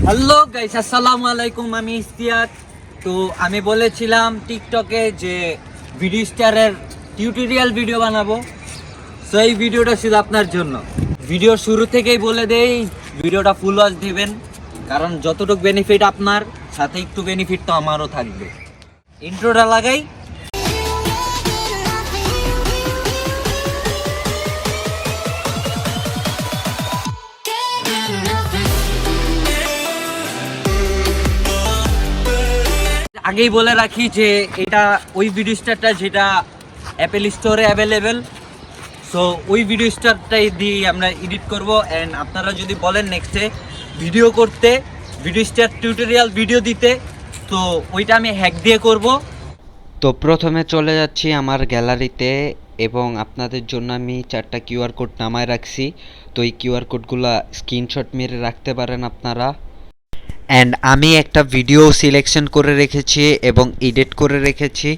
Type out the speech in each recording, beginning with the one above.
Hello guys, আসসালামু আলাইকুম। আমি EstiAK। তো আমি বলেছিলাম টিকটকে যে ভিডিও স্টারের টিউটোরিয়াল ভিডিও বানাবো। সো এই ভিডিওটা শুধু আপনার জন্য। ভিডিও শুরু থেকেই বলে দেই, ভিডিওটা ফুল ওয়াচ দিবেন, কারণ যতটুকু বেনিফিট আপনার সাথে একটু বেনিফিট তো আমারও থাকবে। ইন্ট্রোটা লাগাই। আগেই বলে রাখি যে এটা ওই ভিডিও স্টারটা যেটা অ্যাপেল স্টোরে অ্যাভেলেবেল। সো ওই ভিডিও স্টারটাই দিয়ে আমরা এডিট করব। অ্যান্ড আপনারা যদি বলেন নেক্সটে ভিডিও করতে, ভিডিও স্টার টিউটোরিয়াল ভিডিও দিতে, তো ওইটা আমি হ্যাক দিয়ে করব। তো প্রথমে চলে যাচ্ছি আমার গ্যালারিতে এবং আপনাদের জন্য আমি 4টা কিউআর কোড নামায় রাখছি। তো এই কিউআর কোডগুলো স্ক্রিনশট মেরে রাখতে পারেন আপনারা। অ্যান্ড আমি একটা ভিডিও সিলেকশন করে রেখেছি এবং এডিট করে রেখেছি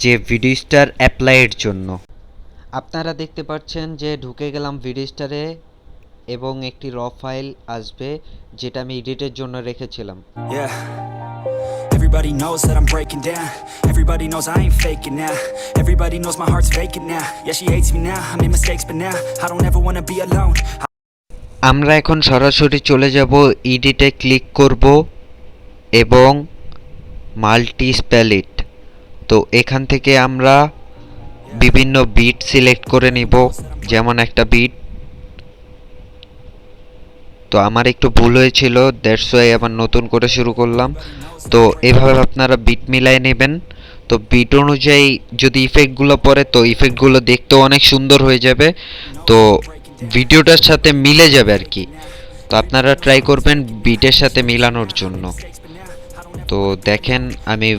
যে ভিডিওস্টার অ্যাপ্লাইয়ের জন্য। আপনারা দেখতে পাচ্ছেন যে ঢুকে গেলাম ভিডিওস্টারে এবং একটি র ফাইল আসবে যেটা আমি এডিটের জন্য রেখেছিলাম। Everybody knows that I'm breaking down. Everybody knows I ain't faking now. Everybody knows my heart's vacant now. Yeah, she hates me now. I made mistakes, but now I don't ever wanna be alone. আমরা এখন সরাসরি চলে যাব, এডিটে click করব এবং multi স্প্যালিট। তো এখান থেকে আমরা বিভিন্ন বিট সিলেক্ট করে নিব, যেমন একটা বিট। তো আমার একটু ভুল হয়েছিল, দ্যাটস ওয়াই আবার নতুন করে শুরু করলাম। তো এভাবে আপনারা বিট মিলাই নেবেন। তো বিট অনুযায়ী যদি ইফেক্টগুলো পড়ে তো ইফেক্টগুলো দেখতেও অনেক সুন্দর হয়ে যাবে, তো ভিডিওটার সাথে মিলে যাবে আর কি। তো আপনারা ট্রাই করবেন বিটের সাথে মিলানোর জন্য। তো দেখেন আমি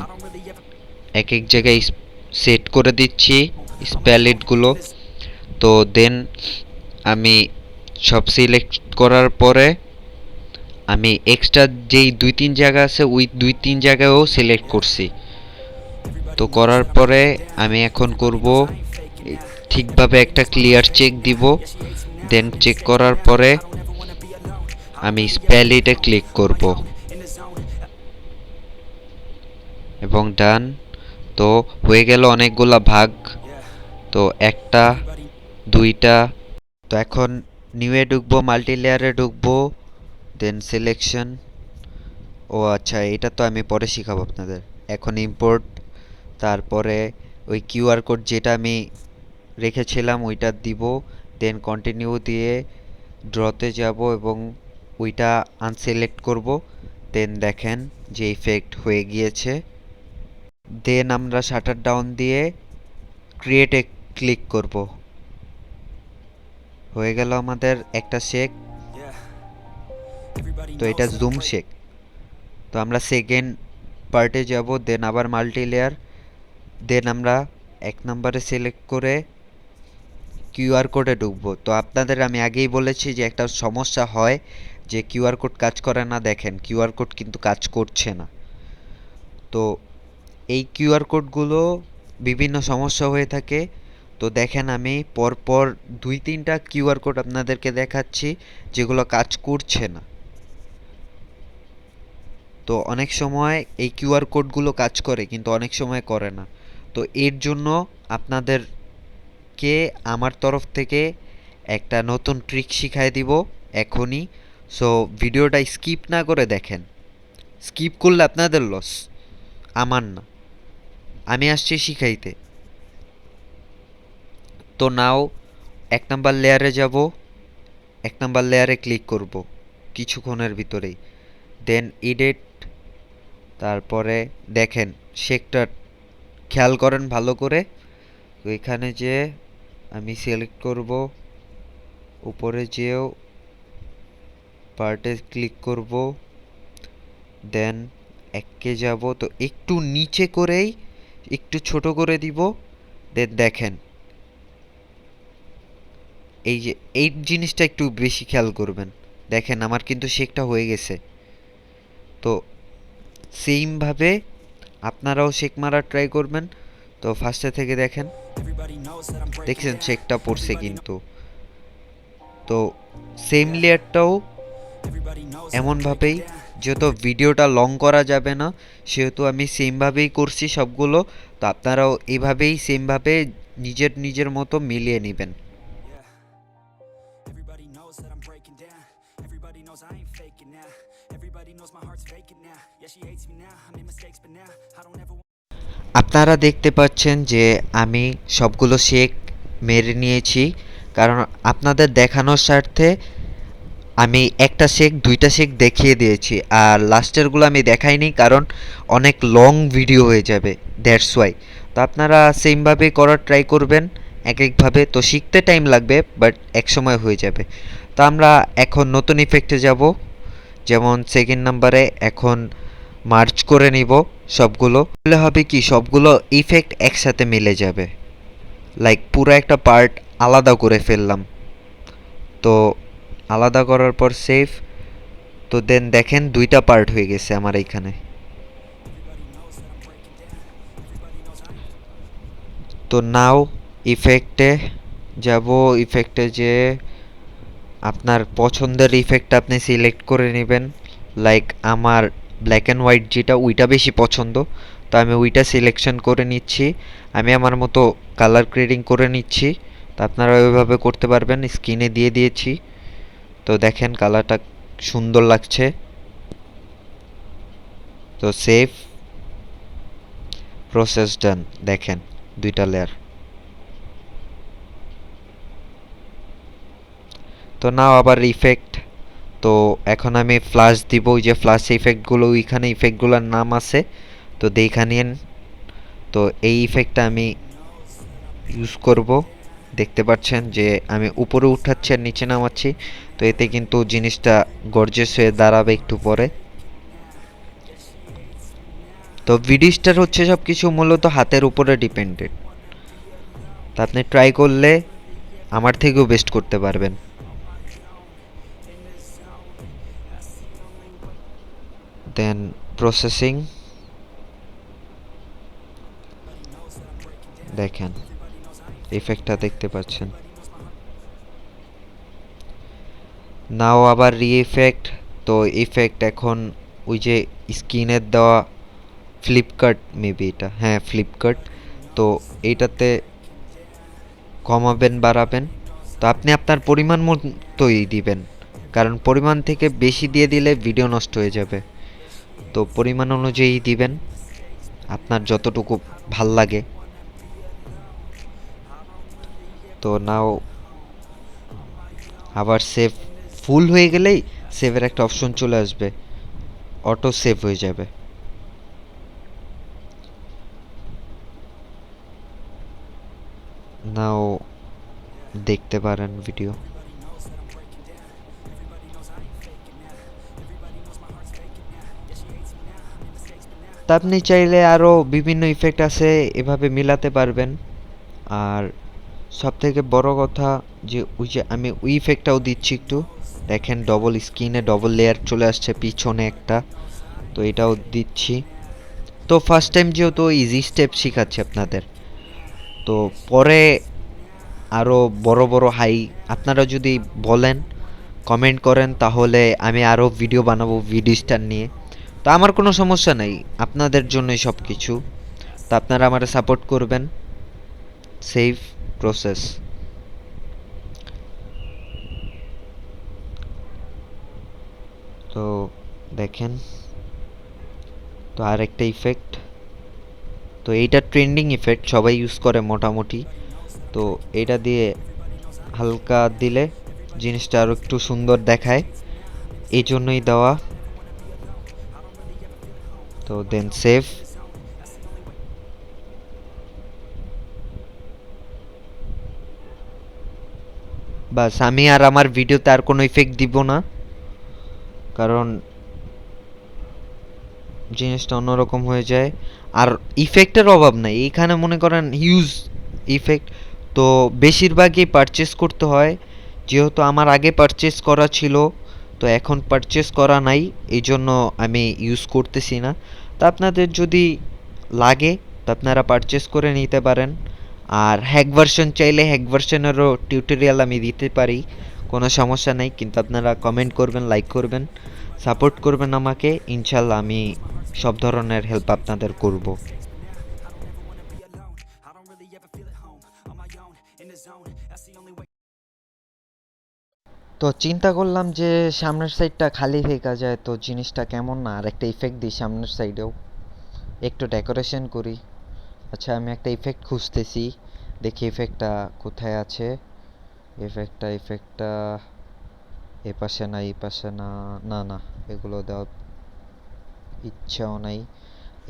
এক এক জায়গায় সেট করে দিচ্ছি স্প্যালেটগুলো। তো দেন আমি সব সিলেক্ট করার পরে আমি এক্সট্রা যেই 2-3 জায়গা আছে ওই 2-3 জায়গায়ও সিলেক্ট করছি। তো করার পরে আমি এখন করব ঠিকভাবে একটা ক্লিয়ার চেক দিব। দেন চেক করার পরে আমি স্প্যালিটে ক্লিক করব এবং ডান। তো হয়ে গেল অনেকগুলা ভাগ। তো একটা, দুইটা। তো এখন নিউয়ে ঢুকবো, মাল্টি লেয়ারে ঢুকবো, দেন সিলেকশন। ও আচ্ছা, এটা তো আমি পরে শিখাবো আপনাদের। এখন ইম্পোর্ট, তারপরে ওই কিউআর কোড যেটা আমি রেখেছিলাম ওইটা দিব, দেন কন্টিনিউ দিয়ে ড্রতে যাব এবং ওইটা আনসিলেক্ট করব। দেন দেখেন যে ইফেক্ট হয়ে গিয়েছে। দেন আমরা শাটার ডাউন দিয়ে ক্রিয়েটে ক্লিক করব। হয়ে গেল আমাদের একটা শেক। তো এটা জুম শেক। তো আমরা সেকেন্ড পার্টে যাব, দেন আবার মাল্টি লেয়ার, দেন আমরা 1 নম্বরে সিলেক্ট করে কিউআর কোডে ঢুকবো। তো আপনাদের আমি আগেই বলেছি যে একটা সমস্যা হয় যে কিউআর কোড কাজ করে না। দেখেন কিউআর কোড কিন্তু কাজ করছে না। তো এই কিউআর কোডগুলো বিভিন্ন সমস্যা হয়ে থাকে। তো দেখেন আমি পরপর 2-3টা কিউআর কোড আপনাদেরকে দেখাচ্ছি যেগুলো কাজ করছে না। তো অনেক সময় এই কিউআর কোডগুলো কাজ করে কিন্তু অনেক সময় করে না। তো এর জন্য আপনাদেরকে আমার তরফ থেকে একটা নতুন ট্রিক শিখাই দিব এখনই। সো ভিডিওটা স্কিপ না করে দেখেন। স্কিপ করলে আপনাদের লস, আমার না। আমি আসছি শিখাইতে। তো নাও 1 নাম্বার লেয়ারে যাব, 1 নাম্বার লেয়ারে ক্লিক করব কিছুক্ষণের ভিতরেই। দেন এডিট, তারপরে দেখেন শেকটা খেয়াল করেন ভালো করে। তো এখানে যে আমি সিলেক্ট করব, উপরে যেও পার্টে ক্লিক করব, দেন একে যাব। তো একটু নিচে করেই একটু ছোট করে দিব। দেন দেখেন এই যে এই জিনিসটা একটু বেশি খেয়াল করবেন। দেখেন আমার কিন্তু শেকটা হয়ে গেছে। তো সেইমভাবে আপনারাও শেক মারার ট্রাই করবেন। তো ফার্স্টে থেকে দেখেন, দেখছেন শেকটা পড়ছে কিন্তু। তো সেম লেয়ারটাও এমনভাবেই যেহেতু ভিডিওটা লং করা যাবে না, সেহেতু আমি সেমভাবেই করছি সবগুলো। তো আপনারাও এইভাবেই সেমভাবে নিজের নিজের মতো মিলিয়ে নেবেন। Everybody knows that I'm breaking down. Everybody knows I ain't faking now. Everybody knows my heart's vacant now. Yeah, she hates me now. I made mistakes, but now I don't ever. আপনারা দেখতে পাচ্ছেন যে আমি সবগুলো shake মেরে নিয়েছি, কারণ আপনাদের দেখানোর স্বার্থে আমি একটা শেক দুইটা শেক দেখিয়ে দিয়েছি, আর লাস্টেরগুলো আমি দেখাইনি কারণ অনেক লং ভিডিও হয়ে যাবে, দ্যাটস ওয়াই। তো আপনারা সেমভাবেই করার ট্রাই করবেন এক একভাবে। তো শিখতে টাইম লাগবে, বাট এক সময় হয়ে যাবে। তো আমরা এখন নতুন ইফেক্টে যাব, যেমন সেকেন্ড নাম্বারে এখন মার্চ করে নিব সবগুলো। তাহলে হবে কি সবগুলো ইফেক্ট একসাথে মিলে যাবে, লাইক পুরো একটা পার্ট আলাদা করে ফেললাম। তো আলাদা করার পর সেভ। তো দেন দেখেন দুইটা পার্ট হয়ে গেছে আমার এইখানে। তো নাও ইফেক্টে যাব, ইফেক্টে যে আপনার পছন্দের ইফেক্ট আপনি সিলেক্ট করে নেবেন। লাইক আমার ব্ল্যাক অ্যান্ড হোয়াইট যেটা ওইটা বেশি পছন্দ, তো আমি ওইটা সিলেকশন করে নিচ্ছি। আমি আমার মতো কালার গ্রেডিং করে নিচ্ছি। তো আপনারা ওইভাবে করতে পারবেন, স্ক্রিনে দিয়ে দিয়েছি। তো দেখেন কালারটা সুন্দর লাগছে। তো সেভ, প্রসেস ডান। দেখেন দুইটা লেয়ার। তো নাও আবার ইফেক্ট। তো এখন আমি ফ্ল্যাশ দিব, ওই যে ফ্ল্যাশ ইফেক্টগুলো ওইখানে ইফেক্টগুলোর নাম আছে, তো দেখা নিন। তো এই ইফেক্টটা আমি ইউজ করব। দেখতে পাচ্ছেন যে আমি উপরে উঠাচ্ছি আর নিচে নামাচ্ছি, তো এতে কিন্তু জিনিসটা গর্জিয়াস হয়ে দাঁড়াবে একটু পরে। তো ভিডিওস্টার হচ্ছে সব কিছু মূলত হাতের উপরে ডিপেন্ডেড। তা আপনি ট্রাই করলে আমার থেকেও বেস্ট করতে পারবেন। দেন প্রসেসিং, দেখেন ইফেক্টটা দেখতে পাচ্ছেন। নাও আবার রি-ইফেক্ট। তো ইফেক্ট এখন ওই যে স্ক্রিনের দেওয়া ফ্লিপকার্ট, মেবি এটা, হ্যাঁ ফ্লিপকার্ট। তো এইটাতে কমাবেন বাড়াবেন, তো আপনি আপনার পরিমাণ মতোই দিবেন, কারণ পরিমাণ থেকে বেশি দিয়ে দিলে ভিডিও নষ্ট হয়ে যাবে। তো পরিমাণ অনুযায়ী দিবেন আপনার যতটুকু ভাল লাগে। তো নাও আবার সেভ, ফুল হয়ে গেলেই সেভের একটা অপশন চলে আসবে, অটো সেভ হয়ে যাবে। নাও দেখতে পারেন ভিডিও। তা আপনি চাইলে আরও বিভিন্ন ইফেক্ট আছে এভাবে মিলাতে পারবেন। আর সবথেকে বড় কথা যে ওই যে আমি ওই ইফেক্টটাও দিচ্ছি একটু, দেখেন ডবল স্ক্রিনে ডবল লেয়ার চলে আসছে পিছনে একটা, তো এটাও দিচ্ছি। তো ফার্স্ট টাইম যেহেতু ইজি স্টেপ শেখাচ্ছি আপনাদের, তো পরে আরও বড় বড় হাই আপনারা যদি বলেন, কমেন্ট করেন, তাহলে আমি আরও ভিডিও বানাবো ভিডিওস্টার নিয়ে। তো আমার কোনো সমস্যা নেই, আপনাদের জন্যই সব কিছু। তো আপনারা আমার সাপোর্ট করবেন। Save, process. তো দেখেন, তো আরেকটা ইফেক্ট, তো এইটা ট্রেন্ডিং ইফেক্ট, সবাই ইউজ করে মোটামুটি। তো এটা দিয়ে হালকা দিলে জিনিসটা আরও একটু সুন্দর দেখায়, এই জন্যই দেওয়া। তো দেন সেভ। বাস, আমি আর আমার ভিডিওতে আর কোনো ইফেক্ট দিব না, কারণ জিনিসটা অন্যরকম হয়ে যায়। আর ইফেক্টের অভাব নাই এইখানে, মনে করেন হিউজ ইফেক্ট। তো বেশিরভাগই পারচেস করতে হয়, যেহেতু আমার আগে পারচেস করা ছিল, তো এখন পারচেস করা নাই, এই জন্য আমি ইউজ করতেছি না। তা আপনাদের যদি লাগে তো আপনারা পারচেস করে নিতে পারেন। আর হ্যাক ভার্সন চাইলে হ্যাক ভার্সনেরও টিউটোরিয়াল আমি দিতে পারি, কোনো সমস্যা নেই। কিন্তু আপনারা কমেন্ট করবেন, লাইক করবেন, সাপোর্ট করবেন আমাকে, ইনশাল্লাহ আমি সব ধরনের হেল্প আপনাদের করব। তো চিন্তা করলাম যে সামনের সাইডটা খালি থেকে যায়, তো জিনিসটা কেমন না, আর একটা ইফেক্ট দিই সামনের সাইডেও, একটু ডেকোরেশন করি। আচ্ছা আমি একটা ইফেক্ট খুঁজতেছি, দেখি ইফেক্টটা কোথায় আছে। ইফেক্টটা এ পাশে না, এই পাশে না, না না এগুলো দেওয়ার ইচ্ছাও নাই।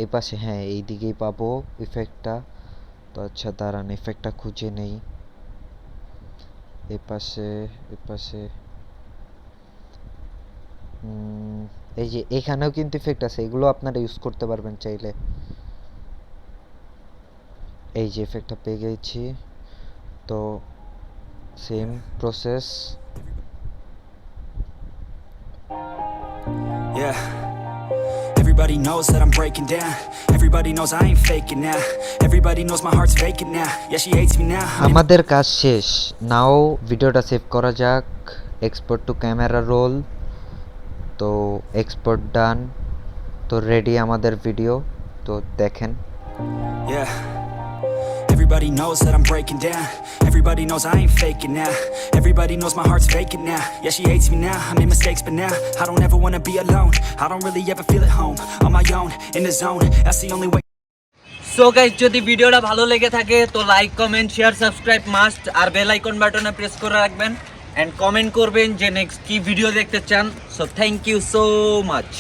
এ পাশে, হ্যাঁ এই দিকেই পাবো ইফেক্টটা। তো আচ্ছা দাঁড়ান ইফেক্টটা খুঁজে নেই। এ পাশে এই যে এখানেও কিন্তু ইফেক্ট আছে, এগুলো আপনারা ইউজ করতে পারবেন চাইলে। এই যে ইফেক্টটা পেয়ে গেছি, তো same process. Yeah. Everybody knows that I'm breaking down. Everybody knows I ain't faking now. Everybody knows my heart's vacant now. Yeah, she hates me now. আমাদের কাজ শেষ, নাও ভিডিওটা সেভ করা যাক। এক্সপোর্ট টু ক্যামেরা রোল, তো export ডান। তো ready আমাদের video, তো দেখেন। Yeah. Everybody knows that I'm breaking down. Everybody knows I ain't faking now. Everybody knows my heart's vacant now. Yeah, she hates me now. I made mistakes, but now I don't ever wanna be alone. I don't really ever feel at home. On my own, in the zone. That's the only way. So guys, যদি ভিডিওটা ভালো লেগে থাকে তো like, comment, share, subscribe must, আর bell icon বাটনে press করে রাখবেন, এন্ড কমেন্ট করবেন যে নেক্সট কি ভিডিও দেখতে চান। So thank you so much.